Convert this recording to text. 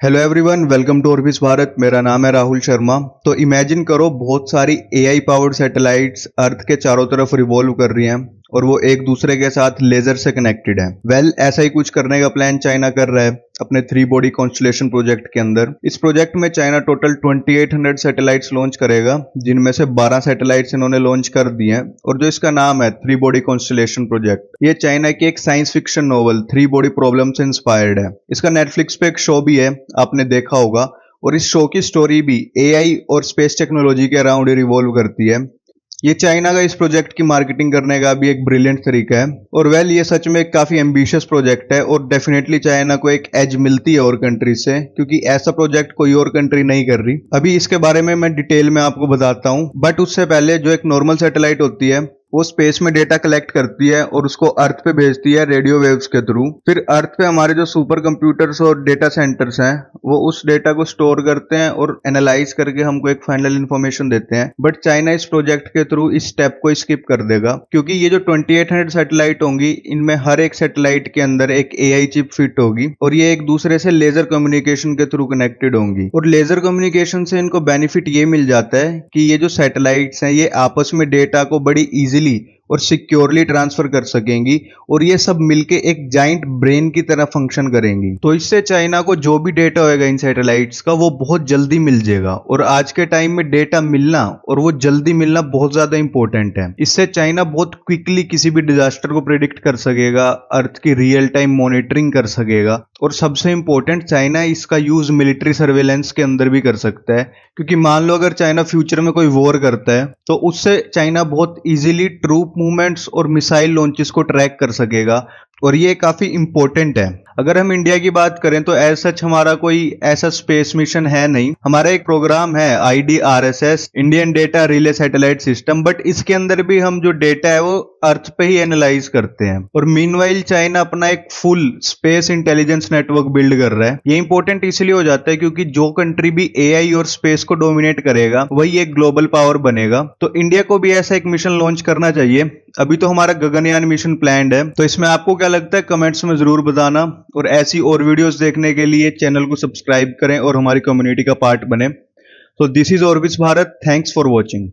Hello everyone, welcome to Orbis Bharat. मेरा नाम है राहुल शर्मा। तो इमेजिन करो, बहुत सारी एआई पावर्ड सैटेलाइट्स अर्थ के चारों तरफ रिवॉल्व कर रही हैं और वो एक दूसरे के साथ लेजर से कनेक्टेड है। ऐसा ही कुछ करने का प्लान चाइना कर रहा है अपने 3 बॉडी कॉन्स्टलेशन प्रोजेक्ट के अंदर। इस प्रोजेक्ट में चाइना टोटल 2800 सैटेलाइट्स लॉन्च करेगा, जिनमें से 12 सैटेलाइट्स इन्होंने लॉन्च कर दिए हैं। और जो इसका नाम है 3 बॉडी कॉन्स्टलेशन प्रोजेक्ट, ये चाइना की एक science fiction novel 3 body problem से इंस्पायर्ड है। इसका नेटफ्लिक्स पे एक शो भी है, आपने देखा होगा। और इस शो की स्टोरी भी एआई और स्पेस टेक्नोलॉजी के अराउंड रिवॉल्व करती है। ये चाइना का इस प्रोजेक्ट की मार्केटिंग करने का भी एक ब्रिलियंट तरीका है। और ये सच में एक काफी एम्बिशियस प्रोजेक्ट है और डेफिनेटली चाइना को एक एज मिलती है और कंट्री से, क्योंकि ऐसा प्रोजेक्ट कोई और कंट्री नहीं कर रही। अभी इसके बारे में मैं डिटेल में आपको बताता हूँ, बट उससे पहले जो एक नॉर्मल सैटेलाइट होती है वो स्पेस में डेटा कलेक्ट करती है और उसको अर्थ पे भेजती है रेडियो वेव्स के थ्रू। फिर अर्थ पे हमारे जो सुपर कंप्यूटर्स और डेटा सेंटर्स हैं वो उस डेटा को स्टोर करते हैं और एनालाइज करके हमको एक फाइनल इंफॉर्मेशन देते हैं। बट चाइना इस प्रोजेक्ट के थ्रू इस स्टेप को स्किप कर देगा, क्योंकि ये जो 2800 सैटेलाइट होंगी, इनमें हर एक सैटेलाइट के अंदर एक एआई चिप फिट होगी और ये एक दूसरे से लेजर कम्युनिकेशन के थ्रू कनेक्टेड होंगी। और लेजर कम्युनिकेशन से इनको बेनिफिट ये मिल जाता है कि ये जो सैटेलाइट्स हैं ये आपस में डेटा को बड़ी इजीली और सिक्योरली ट्रांसफर कर सकेंगी और ये सब मिलके एक जाइंट ब्रेन की तरह फंक्शन करेंगी। तो इससे चाइना को जो भी डेटा होएगा इन सैटेलाइट्स का वो बहुत जल्दी मिल जाएगा। और आज के टाइम में डेटा मिलना और वो जल्दी मिलना बहुत ज्यादा इंपॉर्टेंट है। इससे चाइना बहुत क्विकली किसी भी डिजास्टर को प्रिडिक्ट कर सकेगा, अर्थ की रियल टाइम मॉनिटरिंग कर सकेगा और सबसे इंपॉर्टेंट, चाइना इसका यूज मिलिट्री सर्वेलेंस के अंदर भी कर सकता है। क्योंकि मान लो अगर चाइना फ्यूचर में कोई वॉर करता है तो उससे चाइना बहुत इजीली ट्रूप मूवमेंट्स और मिसाइल लॉन्चेस को ट्रैक कर सकेगा और ये काफी इंपॉर्टेंट है। अगर हम इंडिया की बात करें तो एज सच हमारा कोई ऐसा स्पेस मिशन है नहीं। हमारा एक प्रोग्राम है IDRSS, Indian data relay satellite system, but इसके अंदर भी हम जो डेटा है वो अर्थ पे ही एनालाइज करते हैं। और मीनवाइल चाइना अपना एक full space intelligence network build कर रहा है। ये इंपॉर्टेंट इसलिए हो जाता है क्योंकि जो कंट्री भी एआई और स्पेस को डोमिनेट करेगा वही एक ग्लोबल पावर बनेगा। तो इंडिया को भी ऐसा एक मिशन लॉन्च करना चाहिए। अभी तो हमारा गगनयान मिशन प्लान्ड है। तो इसमें आपको क्या लगता है कमेंट्स में जरूर बताना। और ऐसी और वीडियोस देखने के लिए चैनल को सब्सक्राइब करें और हमारी कम्युनिटी का पार्ट बने। तो this is ऑर्बिस Bharat. Thanks for watching.